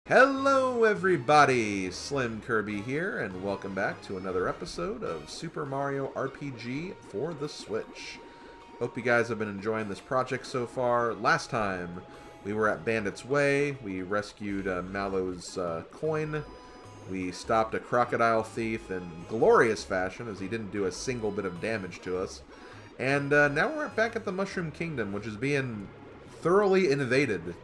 Hello everybody, SlimKirby here, and welcome back to another episode of Super Mario RPG for the Switch. Hope you guys have been enjoying this project so far. Last time, we were at Bandit's Way, we rescued Mallow's coin, we stopped a crocodile thief in glorious fashion, as he didn't do a single bit of damage to us. And now we're back at the Mushroom Kingdom, which is being thoroughly invaded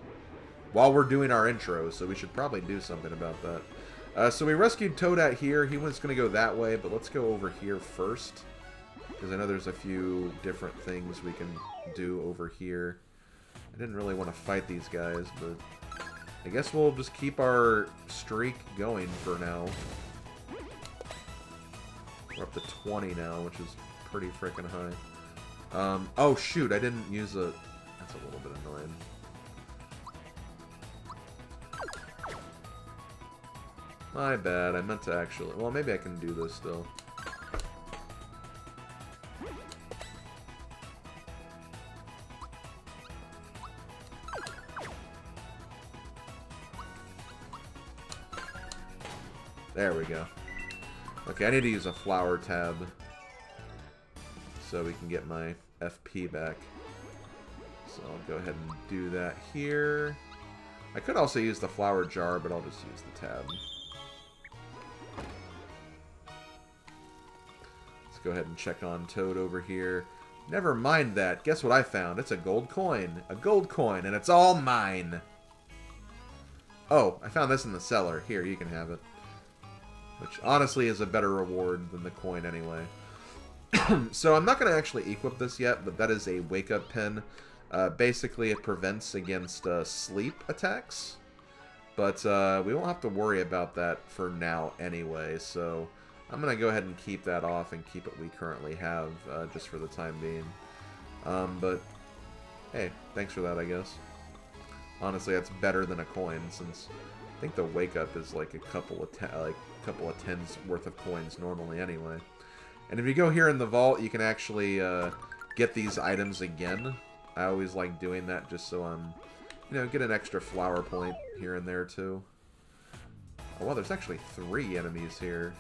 while we're doing our intro, so we should probably do something about that. So we rescued Toad out here. He was going to go that way, but let's go over here first, because I know there's a few different things we can do over here. I didn't really want to fight these guys, but I guess we'll just keep our streak going for now. We're up to 20 now, which is pretty freaking high. Oh shoot, I didn't use a... That's a little bit annoying. My bad, I meant to actually... Well, maybe I can do this still. There we go. Okay, I need to use a flower tab so we can get my FP back. So I'll go ahead and do that here. I could also use the flower jar, but I'll just use the tab. Go ahead and check on Toad over here. Never mind that. Guess what I found? It's a gold coin. A gold coin, and it's all mine. Oh, I found this in the cellar. Here, you can have it. Which honestly is a better reward than the coin anyway. So I'm not going to actually equip this yet, but that is a wake-up pin. Basically, it prevents against sleep attacks. But we won't have to worry about that for now anyway, so... I'm going to go ahead and keep that off and keep what we currently have, just for the time being. But, hey, thanks for that, I guess. Honestly, that's better than a coin, since I think the wake-up is like a couple of tens worth of coins normally anyway. And if you go here in the vault, you can actually get these items again. I always like doing that just so I'm, get an extra flower point here and there, too. Oh, wow, there's actually 3 enemies here.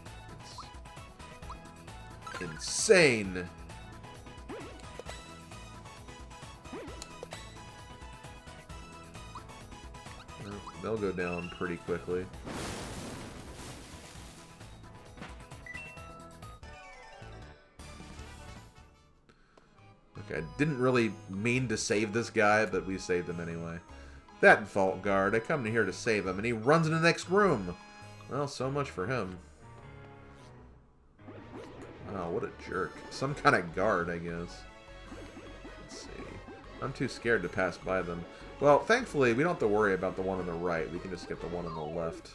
Insane. They'll go down pretty quickly. Okay, I didn't really mean to save this guy, but we saved him anyway. That vault guard, I come here to save him, and he runs in the next room. Well, so much for him. Oh, what a jerk. Some kind of guard, I guess. Let's see. I'm too scared to pass by them. Well, thankfully, we don't have to worry about the one on the right. We can just get the one on the left.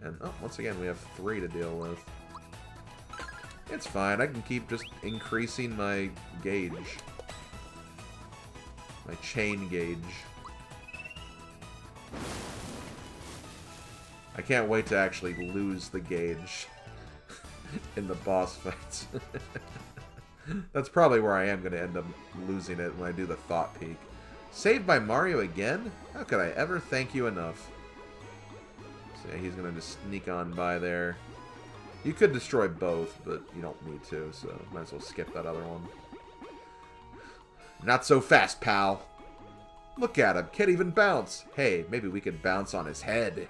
And, oh, once again, we have 3 to deal with. It's fine. I can keep just increasing my gauge. My chain gauge. I can't wait to actually lose the gauge in the boss fights. That's probably where I am going to end up losing it when I do the Thought Peak. Saved by Mario again? How could I ever thank you enough? So yeah, he's going to just sneak on by there. You could destroy both, but you don't need to, so might as well skip that other one. Not so fast, pal. Look at him, can't even bounce. Hey, maybe we could bounce on his head.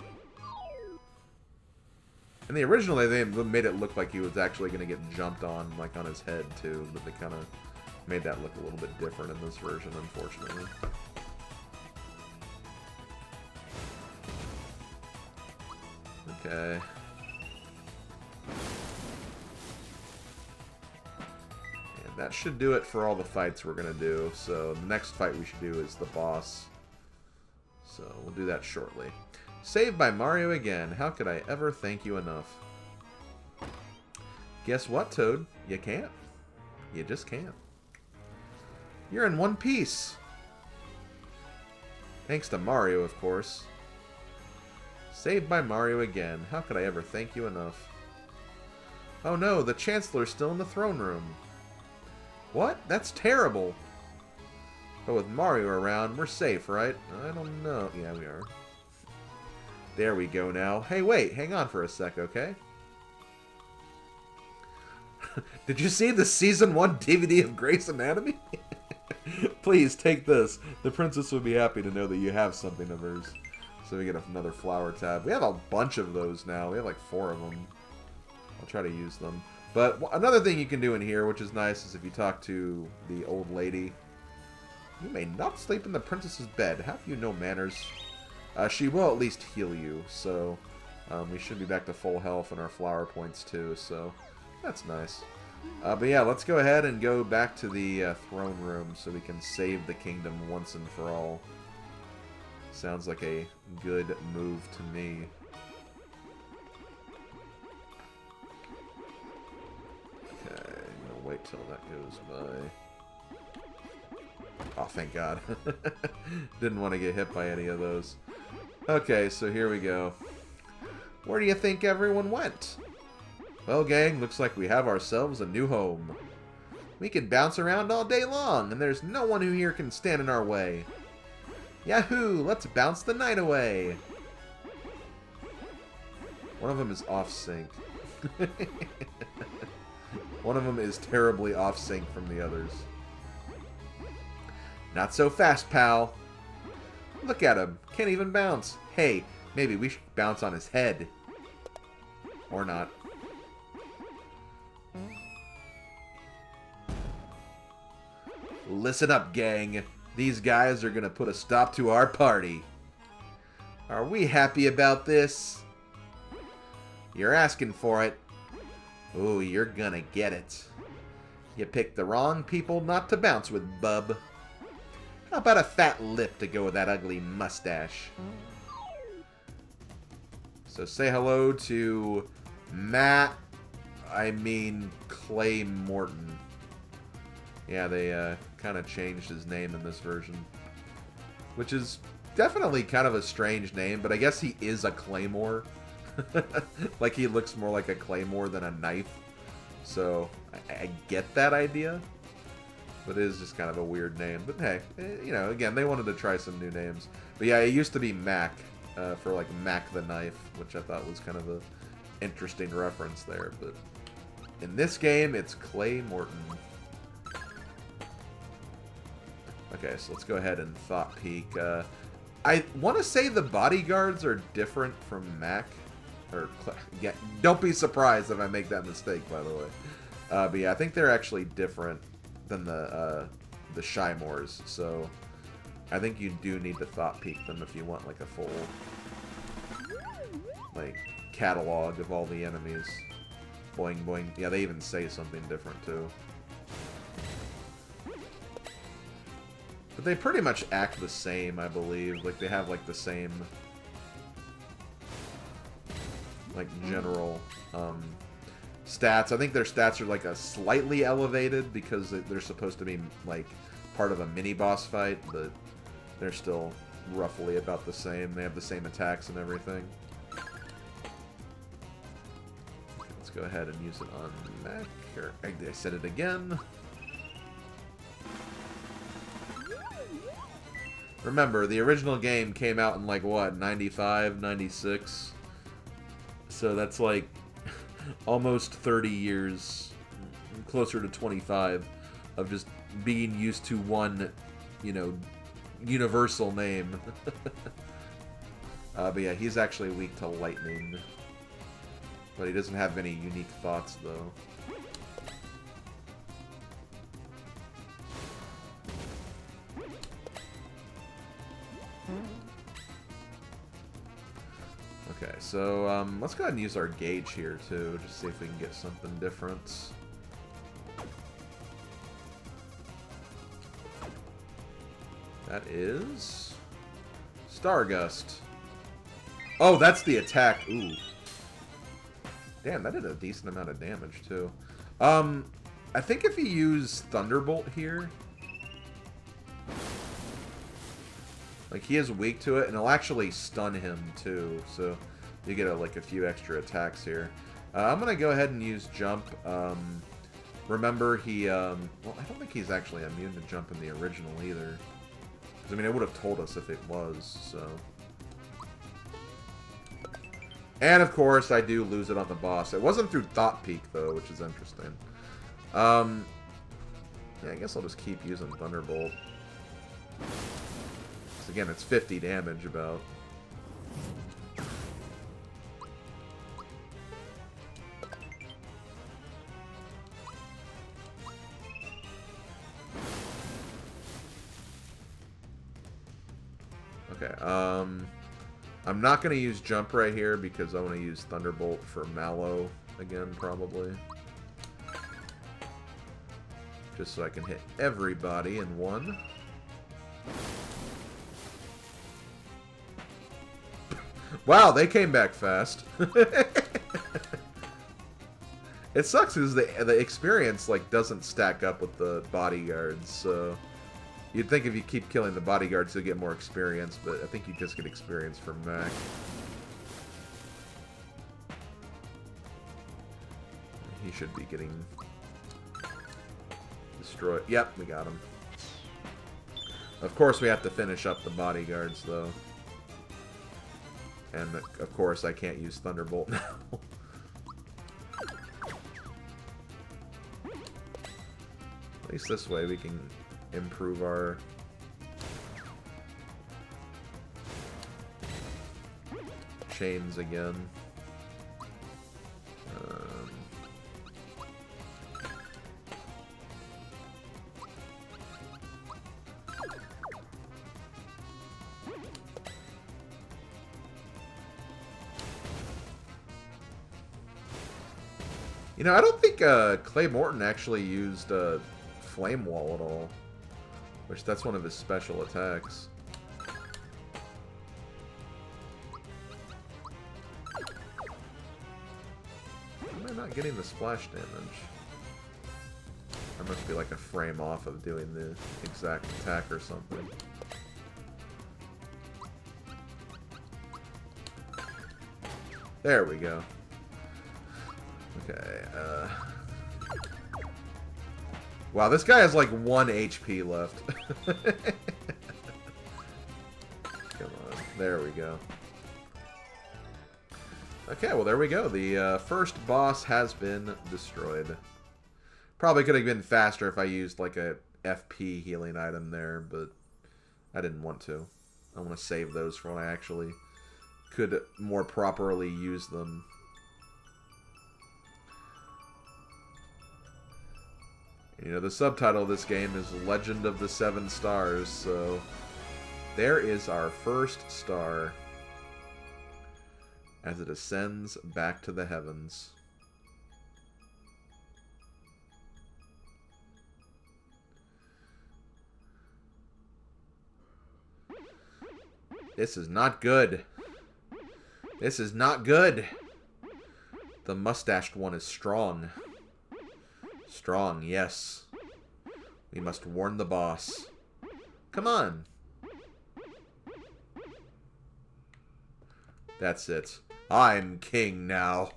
And the original, they made it look like he was actually going to get jumped on, like on his head, too. But they kind of made that look a little bit different in this version, unfortunately. Okay. And that should do it for all the fights we're going to do. So the next fight we should do is the boss. So we'll do that shortly. Saved by Mario again. How could I ever thank you enough? Guess what, Toad? You can't. You just can't. You're in one piece. Thanks to Mario, of course. Saved by Mario again. How could I ever thank you enough? Oh no, the Chancellor's still in the throne room. What? That's terrible. But with Mario around, we're safe, right? I don't know. Yeah, we are. There we go now. Hey, wait. Hang on for a sec, okay? Did you see the Season 1 DVD of Grey's Anatomy? Please, take this. The princess would be happy to know that you have something of hers. So we get another flower tab. We have a bunch of those now. We have like 4 of them. I'll try to use them. But another thing you can do in here, which is nice, is if you talk to the old lady. You may not sleep in the princess's bed. Have you no manners? She will at least heal you, so we should be back to full health and our flower points too, so that's nice. But yeah, let's go ahead and go back to the throne room so we can save the kingdom once and for all. Sounds like a good move to me. Okay, I'm gonna wait till that goes by. Oh, thank God. Didn't want to get hit by any of those. Okay, so here we go. Where do you think everyone went? Well, gang, looks like we have ourselves a new home. We can bounce around all day long, and there's no one who here can stand in our way. Yahoo! Let's bounce the night away! One of them is off-sync. One of them is terribly off-sync from the others. Not so fast, pal. Look at him. Can't even bounce. Hey, maybe we should bounce on his head. Or not. Listen up, gang. These guys are gonna put a stop to our party. Are we happy about this? You're asking for it. Ooh, you're gonna get it. You picked the wrong people not to bounce with, bub. How about a fat lip to go with that ugly mustache? So say hello to Clay Morton. Yeah, they kind of changed his name in this version. Which is definitely kind of a strange name, but I guess he is a claymore. Like, he looks more like a claymore than a knife. So, I get that idea. But it is just kind of a weird name. But hey, you know, again, they wanted to try some new names. But yeah, it used to be Mac, for like Mac the Knife, which I thought was kind of a interesting reference there. But in this game, it's Clay Morton. Okay, so let's go ahead and Thought Peek. I want to say the bodyguards are different from Mac. Yeah, don't be surprised if I make that mistake, by the way. But yeah, I think they're actually different than the Shymores, so I think you do need to Thought Peek them if you want like a full like catalog of all the enemies. Boing boing. Yeah, they even say something different too. But they pretty much act the same, I believe. Like, they have, like, the same, like, general, stats. I think their stats are, like, a slightly elevated because they're supposed to be, like, part of a mini-boss fight, but they're still roughly about the same. They have the same attacks and everything. Let's go ahead and use it on Mac. Or, I said it again. Remember, the original game came out in, like, what, 95, 96? So that's, like, almost 30 years, closer to 25, of just being used to one, you know, universal name. But yeah, he's actually weak to lightning. But he doesn't have any unique thoughts, though. Okay, so let's go ahead and use our gauge here too, just see if we can get something different. That is Stargust. Oh, that's the attack. Ooh. Damn, that did a decent amount of damage too. I think if you use Thunderbolt here, like, he is weak to it, and it'll actually stun him, too. So, you get, like, a few extra attacks here. I'm going to go ahead and use Jump. Remember, he, well, I don't think he's actually immune to Jump in the original, either. Because, I mean, it would have told us if it was, so. And, of course, I do lose it on the boss. It wasn't through Thought Peak, though, which is interesting. Yeah, I guess I'll just keep using Thunderbolt. Because, again, it's 50 damage, about. Okay, I'm not going to use Jump right here because I want to use Thunderbolt for Mallow again, probably. Just so I can hit everybody in one. Wow, they came back fast. It sucks because the experience like doesn't stack up with the bodyguards, so... You'd think if you keep killing the bodyguards, you'll get more experience, but I think you just get experience from Mac. He should be getting destroyed. Yep, we got him. Of course, we have to finish up the bodyguards, though. And, of course, I can't use Thunderbolt now. At least this way we can improve our chains again. You know, I don't think Clay Morton actually used Flame Wall at all. Which, that's one of his special attacks. Why am I not getting the splash damage? I must be like a frame off of doing the exact attack or something. There we go. Okay, wow, this guy has like 1 HP left. Come on. There we go. Okay, well, there we go. The first boss has been destroyed. Probably could have been faster if I used like a FP healing item there, but I didn't want to. I want to save those for when I actually could more properly use them. You know, the subtitle of this game is Legend of the Seven Stars, so there is our first star as it ascends back to the heavens. This is not good. This is not good. The mustached one is strong. Strong, yes. We must warn the boss. Come on. That's it. I'm king now.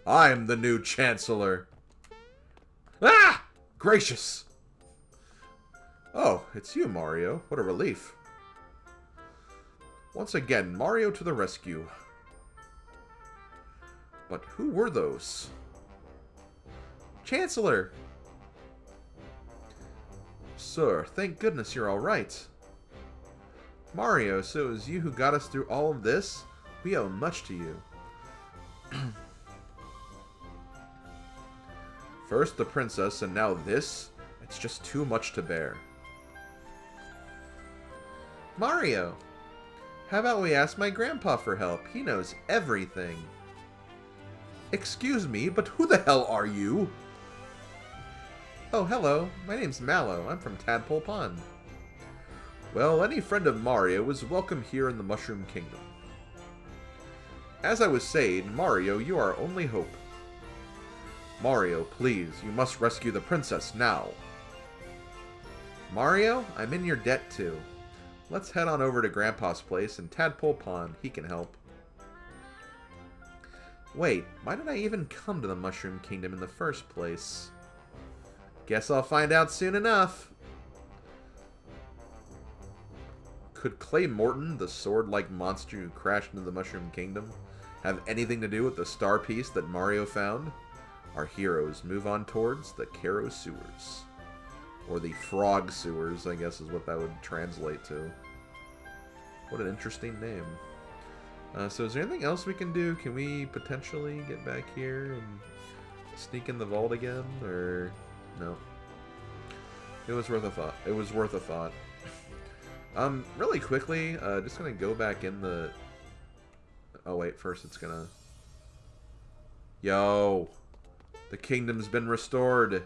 I'm the new chancellor. Ah! Gracious! Oh, it's you, Mario. What a relief. Once again, Mario to the rescue. But who were those? Chancellor! Sir, thank goodness you're alright. Mario, so it was you who got us through all of this? We owe much to you. First the princess, and now this? It's just too much to bear. Mario! How about we ask my grandpa for help? He knows everything. Excuse me, but who the hell are you? Oh, hello. My name's Mallow. I'm from Tadpole Pond. Well, any friend of Mario is welcome here in the Mushroom Kingdom. As I was saying, Mario, you are our only hope. Mario, please, you must rescue the princess now. Mario, I'm in your debt too. Let's head on over to Grandpa's place in Tadpole Pond. He can help. Wait, why did I even come to the Mushroom Kingdom in the first place? Guess I'll find out soon enough. Could Clay Morton, the sword-like monster who crashed into the Mushroom Kingdom, have anything to do with the star piece that Mario found, our heroes move on towards the Kero Sewers. Or the Frog Sewers, I guess is what that would translate to. What an interesting name. So is there anything else we can do? Can we potentially get back here and sneak in the vault again? Or no? It was worth a thought. It was worth a thought. Really quickly, just gonna go back in the... Oh wait, first it's gonna... Yo! The kingdom's been restored!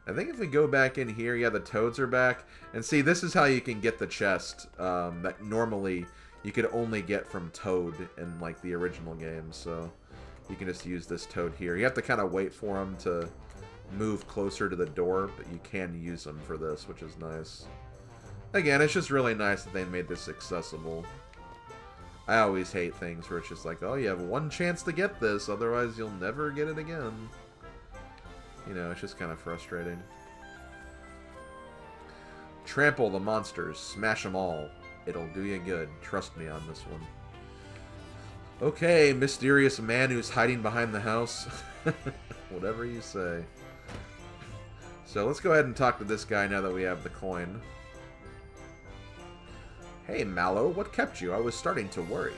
I think if we go back in here, yeah, the toads are back. And see, this is how you can get the chest that normally you could only get from Toad in, like, the original game. So you can just use this toad here. You have to kind of wait for them to move closer to the door, but you can use them for this, which is nice. Again, it's just really nice that they made this accessible. I always hate things where it's just like, oh, you have one chance to get this, otherwise you'll never get it again. You know, it's just kind of frustrating. Trample the monsters. Smash them all. It'll do you good. Trust me on this one. Okay, mysterious man who's hiding behind the house. Whatever you say. So let's go ahead and talk to this guy now that we have the coin. Hey, Mallow, what kept you? I was starting to worry.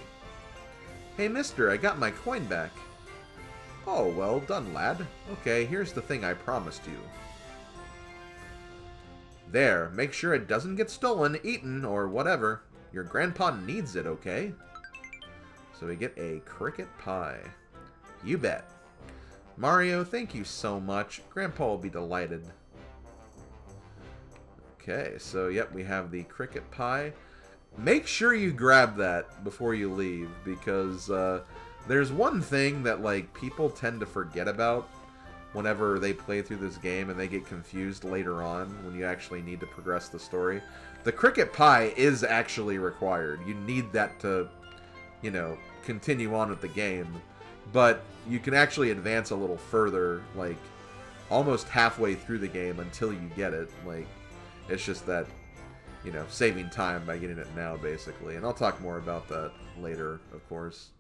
Hey, mister, I got my coin back. Oh, well done, lad. Okay, here's the thing I promised you. There, make sure it doesn't get stolen, eaten, or whatever. Your grandpa needs it, okay? So we get a cricket pie. You bet. Mario, thank you so much. Grandpa will be delighted. Okay, so yep, we have the cricket pie. Make sure you grab that before you leave, because there's one thing that, like, people tend to forget about whenever they play through this game and they get confused later on when you actually need to progress the story. The cricket pie is actually required. You need that to, you know, continue on with the game. But you can actually advance a little further, like, almost halfway through the game until you get it. Like, it's just that, you know, saving time by getting it now, basically. And I'll talk more about that later, of course.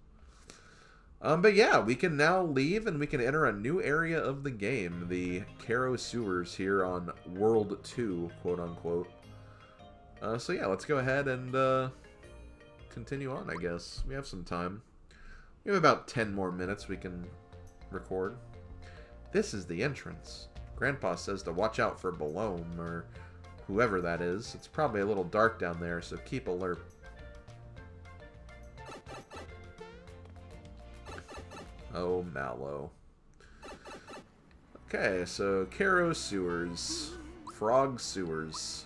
But yeah, we can now leave and we can enter a new area of the game, the Kero Sewers here on World 2, quote-unquote. So yeah, let's go ahead and continue on, I guess. We have some time. We have about 10 more minutes we can record. This is the entrance. Grandpa says to watch out for Balloon, or whoever that is. It's probably a little dark down there, so keep alert. Oh, Mallow. Okay, so Kero Sewers. Frog Sewers.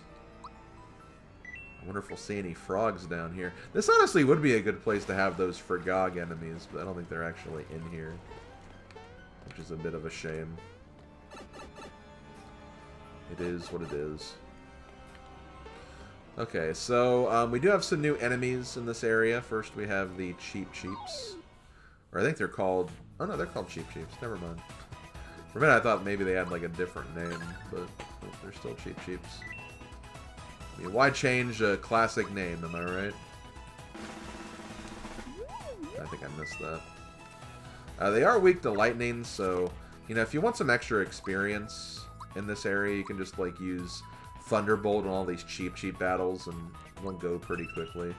I wonder if we'll see any frogs down here. This honestly would be a good place to have those Frogog enemies, but I don't think they're actually in here. Which is a bit of a shame. It is what it is. Okay, so we do have some new enemies in this area. First we have the Cheeps. Or I think they're called... Oh no, they're called Cheeps. Never mind. For a minute I thought maybe they had like a different name, but they're still Cheeps. I mean, why change a classic name, am I right? I think I missed that. They are weak to lightning, so, you know, if you want some extra experience in this area, you can just, like, use Thunderbolt on all these cheap battles, and they'll go pretty quickly.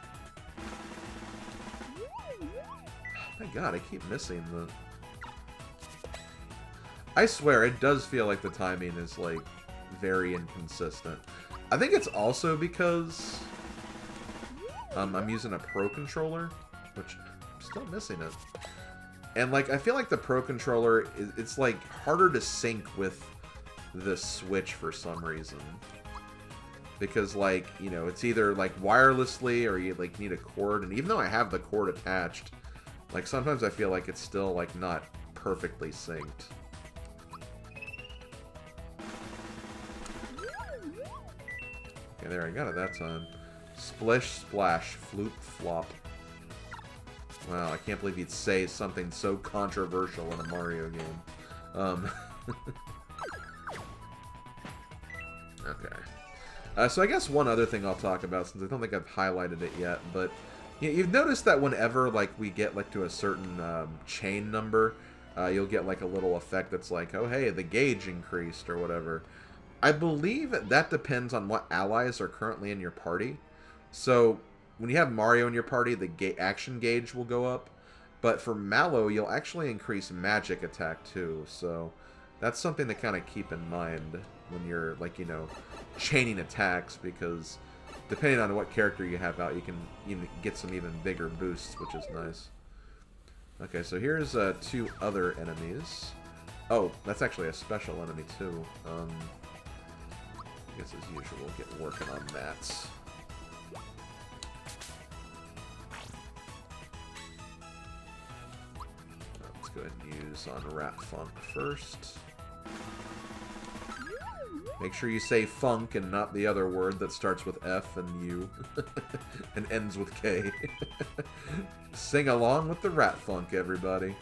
My god, I keep missing the... I swear, it does feel like the timing is, like, very inconsistent. I think it's also because I'm using a Pro Controller, which I'm still missing it. And, like, I feel like the Pro Controller, it's, like, harder to sync with the Switch for some reason. Because, like, you know, it's either, like, wirelessly or you, like, need a cord. And even though I have the cord attached, like, sometimes I feel like it's still, like, not perfectly synced. Okay, there, I got it that time. Splish, splash, floop, flop. Wow, I can't believe you'd say something so controversial in a Mario game. Okay. So I guess one other thing I'll talk about, since I don't think I've highlighted it yet, but Yeah, you've noticed that whenever like we get like to a certain chain number, you'll get like a little effect that's like, oh hey, the gauge increased or whatever. I believe that depends on what allies are currently in your party. So when you have Mario in your party, the action gauge will go up. But for Mallow, you'll actually increase magic attack too. So that's something to kind of keep in mind when you're like, you know, chaining attacks, because depending on what character you have out, you can even get some even bigger boosts, which is nice. Okay, so here's 2 other enemies. Oh, that's actually a special enemy too. I guess as usual, we'll get working on that. Let's go ahead and use on Rat Funk first. Make sure you say funk and not the other word that starts with F and U and ends with K. Sing along with the Rat Funk, everybody.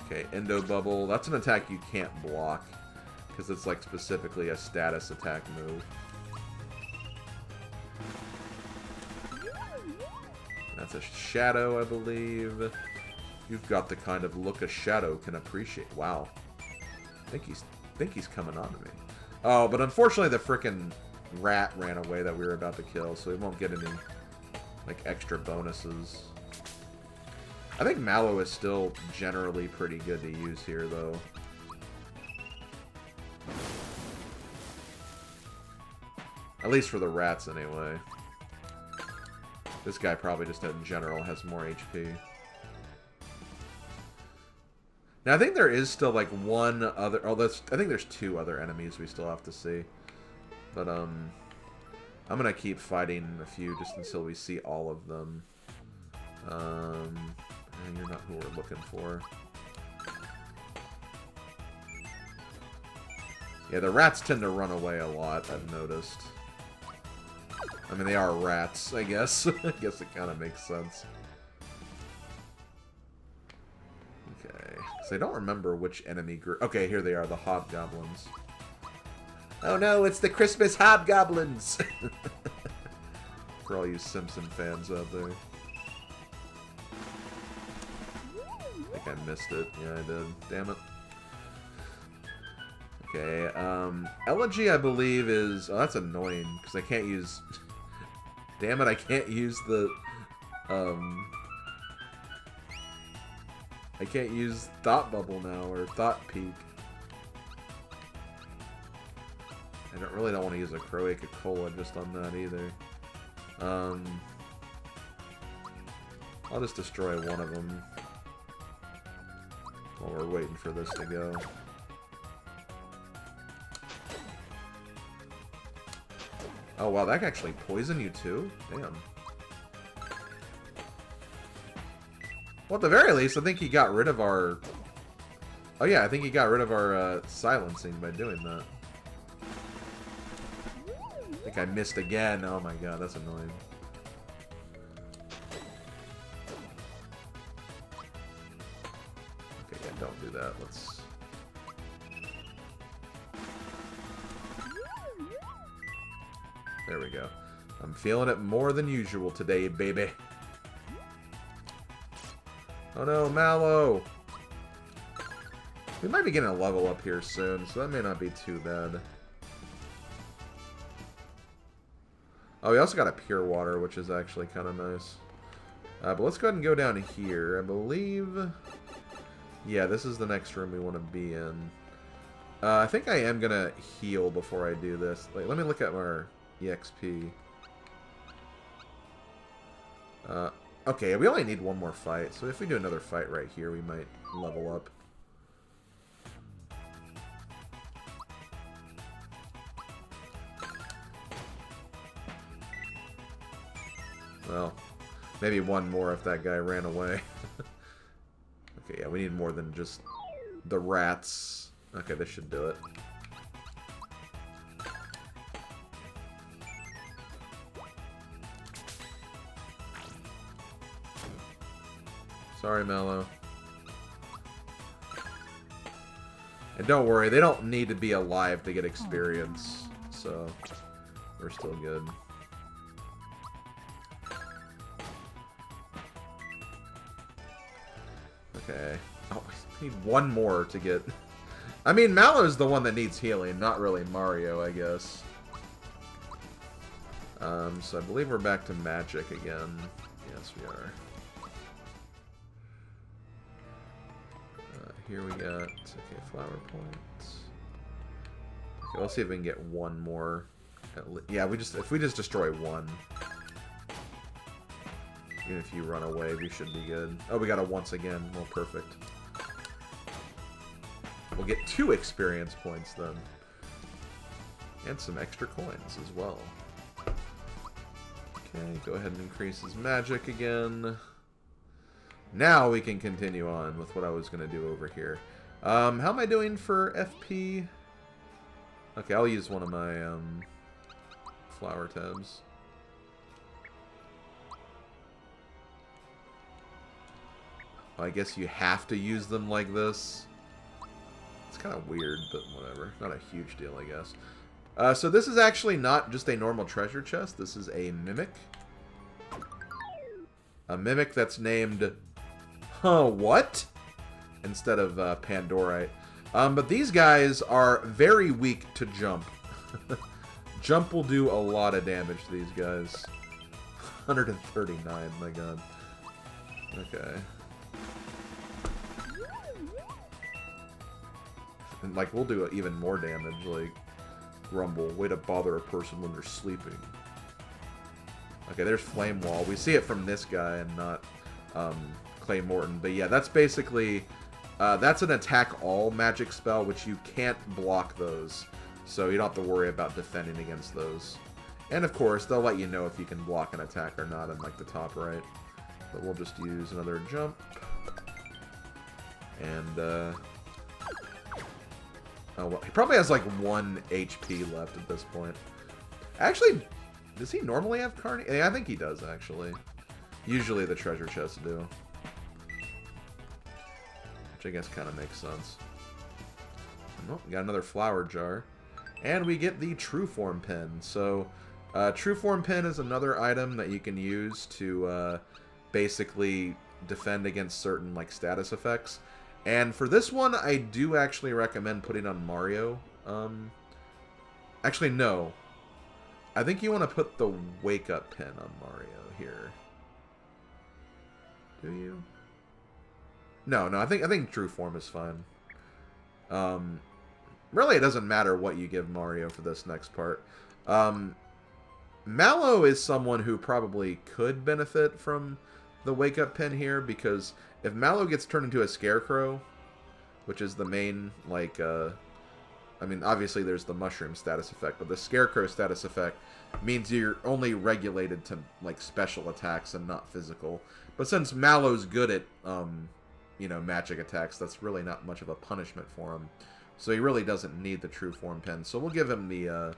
Okay, Endo Bubble. That's an attack you can't block, because it's like specifically a status attack move. That's a Shadow, I believe. You've got the kind of look a Shadow can appreciate. Wow. I think he's coming on to me. Oh, but unfortunately the frickin' rat ran away that we were about to kill, so we won't get any like extra bonuses. I think Mallow is still generally pretty good to use here, though. At least for the rats, anyway. This guy probably just in general has more HP. Now, I think there is still, like, one other... Oh, I think there's 2 other enemies we still have to see. But, I'm gonna keep fighting a few just until we see all of them. And you're not who we're looking for. Yeah, the rats tend to run away a lot, I've noticed. I mean, they are rats, I guess. I guess it kind of makes sense. Okay. So I don't remember which enemy group... Okay, here they are, the Hob Goblins. Oh no, it's the Christmas Hob Goblins! For all you Simpson fans out there. I think I missed it. Yeah, I did. Damn it. Okay, Elegy, I believe, is... Oh, that's annoying, because I can't use... Damn it, I can't use the... I can't use Thought Bubble now, or Thought Peak. I really don't want to use a Croaca Cola just on that, either. I'll just destroy one of them while we're waiting for this to go. Oh wow, that can actually poison you too? Damn. Well, at the very least, I think he got rid of our... Oh yeah, I think he got rid of our silencing by doing that. I think I missed again. Oh my god, that's annoying. Okay, yeah, don't do that. Let's... There we go. I'm feeling it more than usual today, baby. Oh no, Mallow! We might be getting a level up here soon, so that may not be too bad. Oh, we also got a Pure Water, which is actually kind of nice. But let's go ahead and go down here. I believe... Yeah, this is the next room we want to be in. I think I am going to heal before I do this. Like, let me look at our EXP. Okay, we only need one more fight, so if we do another fight right here, we might level up. Well, maybe one more if that guy ran away. Okay, yeah, we need more than just the rats. Okay, this should do it. Sorry, Mallow. And don't worry, they don't need to be alive to get experience, so we're still good. Okay. Oh, I need one more to get... I mean, Mallow's the one that needs healing, not really Mario, I guess. So I believe we're back to magic again. Yes, we are. Here we got... Okay, flower points. Okay, let's see if we can get one more. Yeah, if we just destroy one. Even if you run away, we should be good. Oh, we got a once again. Well, perfect. We'll get 2 experience points then. And some extra coins as well. Okay, go ahead and increase his magic again. Now we can continue on with what I was going to do over here. How am I doing for FP? Okay, I'll use one of my flower tabs. Well, I guess you have to use them like this. It's kind of weird, but whatever. Not a huge deal, I guess. So this is actually not just a normal treasure chest. This is a mimic. A mimic that's named... what? Instead of Pandorite. But these guys are very weak to jump. Jump will do a lot of damage to these guys. 139, my god. Okay. And, like, we'll do even more damage, like... Grumble. Way to bother a person when they're sleeping. Okay, there's Flame Wall. We see it from this guy and not Clay Morton. But yeah, that's basically... that's an attack all magic spell, which you can't block those. So you don't have to worry about defending against those. And of course, they'll let you know if you can block an attack or not in like the top right. But we'll just use another jump. And, oh, well, he probably has like 1 HP left at this point. Actually, does he normally have Carney? Yeah, I think he does, actually. Usually the treasure chests do. Which I guess kind of makes sense. Oh, we got another flower jar. And we get the True Form Pin. So, True Form Pin is another item that you can use to basically defend against certain like status effects. And for this one, I do actually recommend putting on Mario. Actually, no. I think you want to put the Wake Up Pin on Mario here. Do you? No, I think True Form is fine. Really, it doesn't matter what you give Mario for this next part. Mallow is someone who probably could benefit from the Wake Up Pin here, because if Mallow gets turned into a Scarecrow, which is the main, like, I mean, obviously there's the Mushroom status effect, but the Scarecrow status effect means you're only regulated to, like, special attacks and not physical. But since Mallow's good at, you know, magic attacks, that's really not much of a punishment for him. So he really doesn't need the True Form Pin. So we'll give him the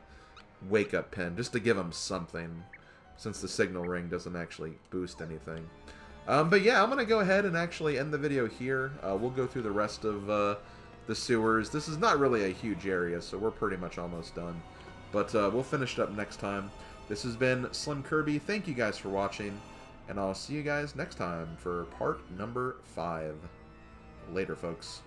Wake Up Pin, just to give him something, since the Signal Ring doesn't actually boost anything. But yeah, I'm going to go ahead and actually end the video here. We'll go through the rest of the sewers. This is not really a huge area, so we're pretty much almost done. But we'll finish it up next time. This has been SlimKirby. Thank you guys for watching, and I'll see you guys next time for part number 5. Later, folks.